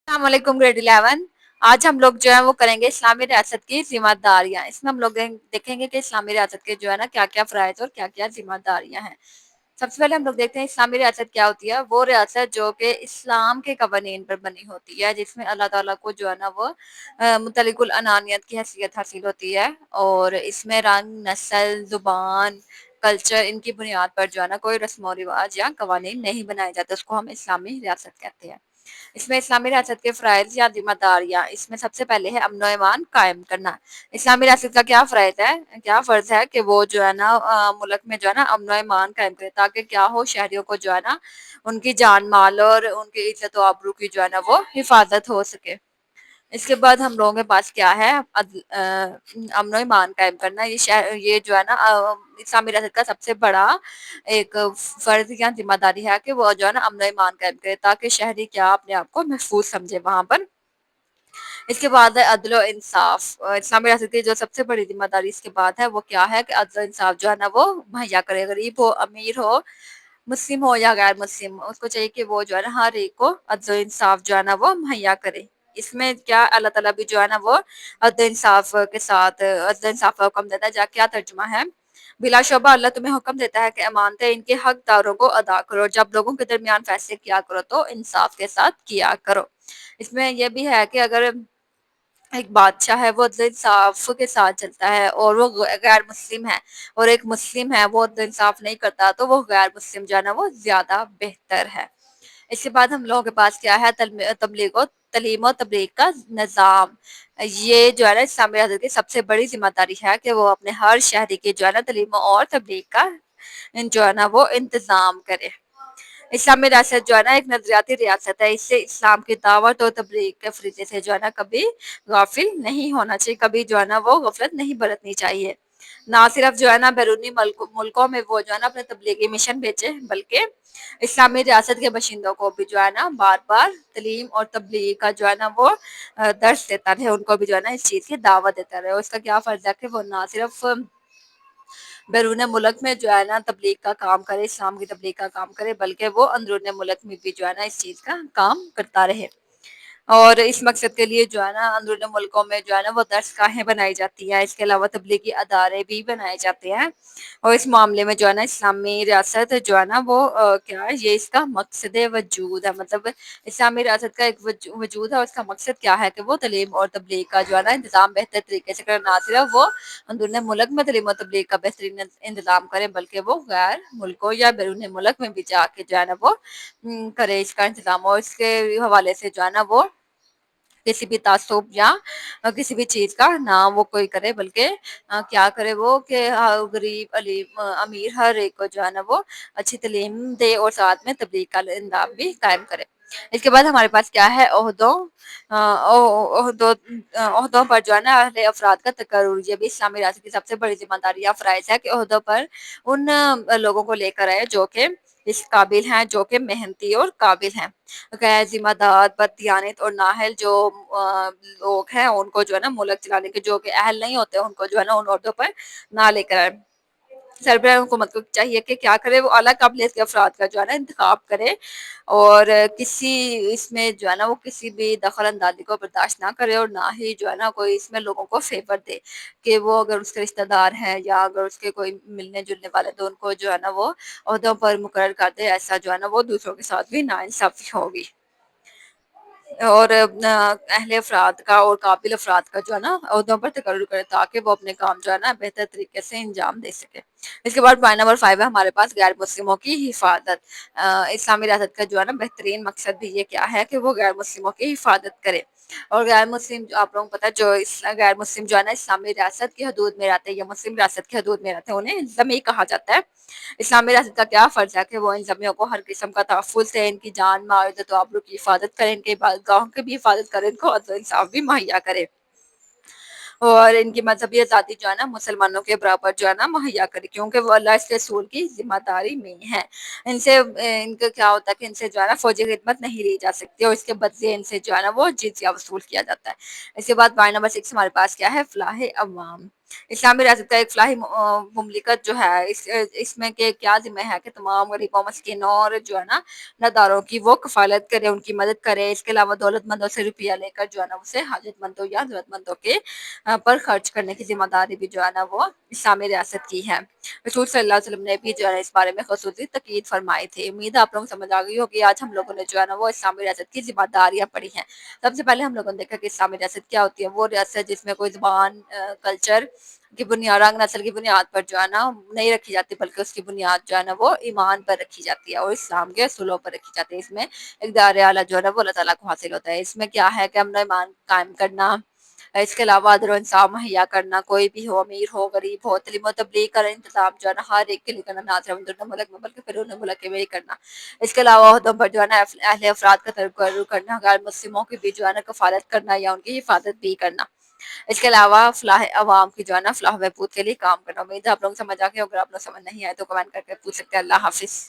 السلام علیکم گریڈ 11۔ آج ہم لوگ جو ہے وہ کریں گے اسلامی ریاست کی ذمہ داریاں۔ اس میں ہم لوگ دیکھیں گے کہ اسلامی ریاست کے جو ہے نا کیا کیا فرائض اور کیا کیا ذمہ داریاں ہیں۔ سب سے پہلے ہم لوگ دیکھتے ہیں اسلامی ریاست کیا ہوتی ہے۔ وہ ریاست جو کہ اسلام کے قوانین پر بنی ہوتی ہے، جس میں اللہ تعالیٰ کو جو ہے نا وہ مطلق العنانیت کی حیثیت حاصل ہوتی ہے، اور اس میں رنگ، نسل، زبان، کلچر، ان کی بنیاد پر جو ہے نا کوئی رسم و رواج یا قوانین نہیں بنائے جاتے۔ اس کو ہم اسلامی ریاست کہتے ہیں۔ اس میں اسلامی ریاست کے فرائض یا ذمہ داریاں، اس میں سب سے پہلے ہے امن و امان قائم کرنا۔ اسلامی ریاست کا کیا فرائض ہے، کیا فرض ہے کہ وہ جو ہے نا ملک میں جو ہے نا امن و امان قائم کرے، تاکہ کیا ہو، شہریوں کو جو ہے نا ان کی جان مال اور ان کی عزت و آبرو کی جو ہے نا وہ حفاظت ہو سکے۔ اس کے بعد ہم لوگوں کے پاس کیا ہے، امن و امان قائم کرنا۔ یہ جو ہے نا اسلامی ریاست کا سب سے بڑا ایک فرض یا ذمہ داری ہے کہ وہ جو ہے نا امن و امان قائم کرے، تاکہ شہری کیا اپنے آپ کو محفوظ سمجھے وہاں پر۔ اس کے بعد ہے عدل و انصاف۔ اسلامی ریاست کی جو سب سے بڑی ذمہ داری اس کے بعد ہے وہ کیا ہے کہ عدل و انصاف جو ہے نا وہ مہیا کرے۔ غریب ہو، امیر ہو، مسلم ہو یا غیر مسلم، اس کو چاہیے کہ وہ جو ہے نا ہر ایک کو عدل و انصاف جو ہے نا وہ مہیا کرے۔ اس میں کیا اللہ تعالیٰ بھی جو ہے نا وہ عدل و انصاف کے ساتھ عدل و انصاف کا حکم دیتا ہے۔ کیا ترجمہ ہے، بلا شبہ اللہ تمہیں حکم دیتا ہے کہ امانتیں ان کے حق داروں کو ادا کرو، جب لوگوں کے درمیان فیصلے کیا کرو تو انصاف کے ساتھ کیا کرو۔ اس میں یہ بھی ہے کہ اگر ایک بادشاہ ہے وہ عدل انصاف کے ساتھ چلتا ہے اور وہ غیر مسلم ہے، اور ایک مسلم ہے وہ عدل انصاف نہیں کرتا، تو وہ غیر مسلم جو ہے نا وہ زیادہ بہتر ہے۔ اس کے بعد ہم لوگوں کے پاس کیا ہے، تعلیم و تبلیغ کا نظام۔ یہ جو ہے نا اسلامی ریاست کی سب سے بڑی ذمہ داری ہے کہ وہ اپنے ہر شہری کی جو ہے نا تعلیم اور تبلیغ کا جو ہے نا وہ انتظام کرے۔ اسلامی ریاست جو ہے نا ایک نظریاتی ریاست ہے، اس سے اسلام کی دعوت اور تبلیغ کے فریضے سے جو ہے نا کبھی غافل نہیں ہونا چاہیے، کبھی جو ہے نا وہ غفلت نہیں برتنی چاہیے۔ نہ صرف جو ہے نا بیرونی ملکوں میں وہ جو ہے نا اپنے تبلیغی مشن بھیجے، بلکہ اسلامی ریاست کے باشندوں کو بھی جو ہے نا بار بار تعلیم اور تبلیغ کا جو ہے نا وہ درس دیتا رہے، ان کو بھی جو ہے نا اس چیز کی دعوت دیتا رہے۔ اور اس کا کیا فرض ہے کہ وہ نہ صرف بیرون ملک میں جو ہے نا تبلیغ کا کام کرے، اسلام کی تبلیغ کا کام کرے، بلکہ وہ اندرون ملک میں بھی جو ہے نا اس چیز کا کام کرتا رہے۔ اور اس مقصد کے لیے جو ہے نا اندرون ملکوں میں جو ہے نا وہ درس گاہیں بنائی جاتی ہیں۔ اس کے علاوہ تبلیغی ادارے بھی بنائے جاتے ہیں، اور اس معاملے میں جو ہے نا اسلامی ریاست جو ہے نا وہ کیا ہے، یہ اس کا مقصد وجود ہے۔ مطلب اسلامی ریاست کا ایک وجود ہے، اور اس کا مقصد کیا ہے کہ وہ تعلیم اور تبلیغ کا جو ہے نا انتظام بہتر طریقے سے کرے، نہ صرف وہ اندرون ملک میں تعلیم و تبلیغ کا بہترین انتظام کرے، بلکہ وہ غیر ملکوں یا بیرون ملک میں بھی جا کے جو ہے نا وہ کرے اس کا انتظام۔ اور اس کے حوالے سے جو ہے نا وہ کسی بھی تعصب یا کسی بھی چیز کا نہ وہ کوئی کرے، بلکہ کیا کرے وہ کہ غریب، علیم، امیر، ہر ایک کو جو ہے نا وہ اچھی تعلیم دے، اور ساتھ میں تبلیغ کا نظام بھی قائم کرے۔ اس کے بعد ہمارے پاس کیا ہے، عہدوں پر جو ہے نا اہل افراد کا تقرر۔ یہ بھی اسلامی ریاست کی سب سے بڑی ذمہ داری یا فرائض ہے کہ عہدوں پر ان لوگوں کو لے کر آئے جو کہ اس قابل ہیں، جو کہ محنتی اور قابل ہیں۔ غیر ذمہ دار، بددیانت اور نااہل جو لوگ ہیں، ان کو جو ہے نا ملک چلانے کے جو کہ اہل نہیں ہوتے، ان کو جو ہے نا ان عہدوں پر نہ لے کر آئے۔ سربراہ حکومت کو چاہیے کہ کیا کرے، وہ اعلیٰ قابلیت کے افراد کا جو ہے نا انتخاب کرے، اور کسی اس میں جو ہے نا وہ کسی بھی دخل اندازی کو برداشت نہ کرے، اور نہ ہی جو ہے نا کوئی اس میں لوگوں کو فیور دے کہ وہ اگر اس کے رشتہ دار ہیں یا اگر اس کے کوئی ملنے جلنے والے تو ان کو جو ہے نا وہ عہدوں پر مقرر کر دے۔ ایسا جو ہے نا وہ دوسروں کے ساتھ بھی ناانصافی ہوگی۔ اور اہل افراد کا اور قابل افراد کا جو ہے نا عہدوں پر تقرر کرے، تاکہ وہ اپنے کام جو ہے نا بہتر طریقے سے انجام دے سکے۔ اس کے بعد پوائنٹ نمبر 5 ہے ہمارے پاس غیر مسلموں کی حفاظت۔ اسلامی ریاست کا جو ہے نا بہترین مقصد بھی یہ کیا ہے کہ وہ غیر مسلموں کی حفاظت کرے۔ اور غیر مسلم جو آپ لوگوں کو پتا ہے، جو غیر مسلم جو ہے نا اسلامی ریاست کی حدود میں رہتے ہیں یا مسلم ریاست کی حدود میں رہتے ہیں، انہیں ذمی کہا جاتا ہے۔ اسلامی ریاست کا کیا فرض ہے کہ وہ ان ذمیوں کو ہر قسم کا تحفظ سے، ان کی جان، مال، عزت و آبرو کی حفاظت کرے، ان کے عبادتگاہوں کی بھی حفاظت کرے، ان کو عدل و انصاف بھی مہیا کرے، اور ان کی مذہبی آزادی جو ہے نا مسلمانوں کے برابر جو ہے نا مہیا کرے، کیونکہ وہ اللہ اس کے رسول کی ذمہ داری میں ہے۔ ان کا کیا ہوتا ہے کہ ان سے جو ہے نا فوجی خدمت نہیں لی جا سکتی، اور اس کے بدلے ان سے جو ہے نا وہ جزیہ وصول کیا جاتا ہے۔ اس کے بعد پوائنٹ نمبر 6 ہمارے پاس کیا ہے، فلاح عوام۔ اسلامی ریاست کا ایک فلاحی مملکت جو ہے اس میں کہ کیا ذمہ ہے کہ تمام غریبوں مسکینوں اور جو ہے نا نداروں کی وہ کفالت کرے، ان کی مدد کرے. اس کے علاوہ دولت مندوں سے روپیہ لے کر جو ہے نا اسے حاجت مندوں یا ضرورت مندوں کے پر خرچ کرنے کی ذمہ داری بھی جو ہے نا وہ اسلامی ریاست کی ہے. رسول صلی اللہ علیہ وسلم نے بھی جو ہے اس بارے میں خصوصی تاکید فرمائی تھی. امید ہے آپ لوگوں کو سمجھ آ گئی ہوگی. آج ہم لوگوں نے جو ہے نا وہ اسلامی ریاست کی ذمہ داریاں پڑھی ہیں. سب سے پہلے ہم لوگوں نے دیکھا کہ اسلامی ریاست کیا ہوتی ہے. وہ ریاست جس میں کوئی زبان، کلچر کی بنیاد، رنگ نسل کی بنیاد پر جو ہے نا نہیں رکھی جاتی، بلکہ اس کی بنیاد جو ہے نا وہ ایمان پر رکھی جاتی ہے اور اسلام کے اصولوں پر رکھی جاتی ہے. اس میں اقدار اعلیٰ جو ہے نا وہ اللہ تعالیٰ کو حاصل ہوتا ہے. اس میں کیا ہے کہ امن و ایمان قائم کرنا، اس کے علاوہ عدل و انصاف مہیا کرنا، کوئی بھی ہو، امیر ہو غریب ہو، تعلیم و تبلیغ کا انتظام جو ہے نا ہر ایک کے لیے کرنا، نہ صرف اندرون ملک میں بلکہ بیرون ملک میں بھی کرنا. اس کے علاوہ عہدوں پر جو ہے نا اہل افراد کا تقرر کرنا، غیر مسلموں کی بھی جو ہے نا کفالت کرنا یا ان کی حفاظت بھی کرنا. اس کے علاوہ فلاح عوام کی جو ہے نا فلاح و بہبود کے لیے کام کرنا. امید ہے آپ لوگ سمجھ آ گئے. اگر آپ لوگ سمجھ نہیں آئے تو کمنٹ کر کے پوچھ سکتے ہیں. اللہ حافظ.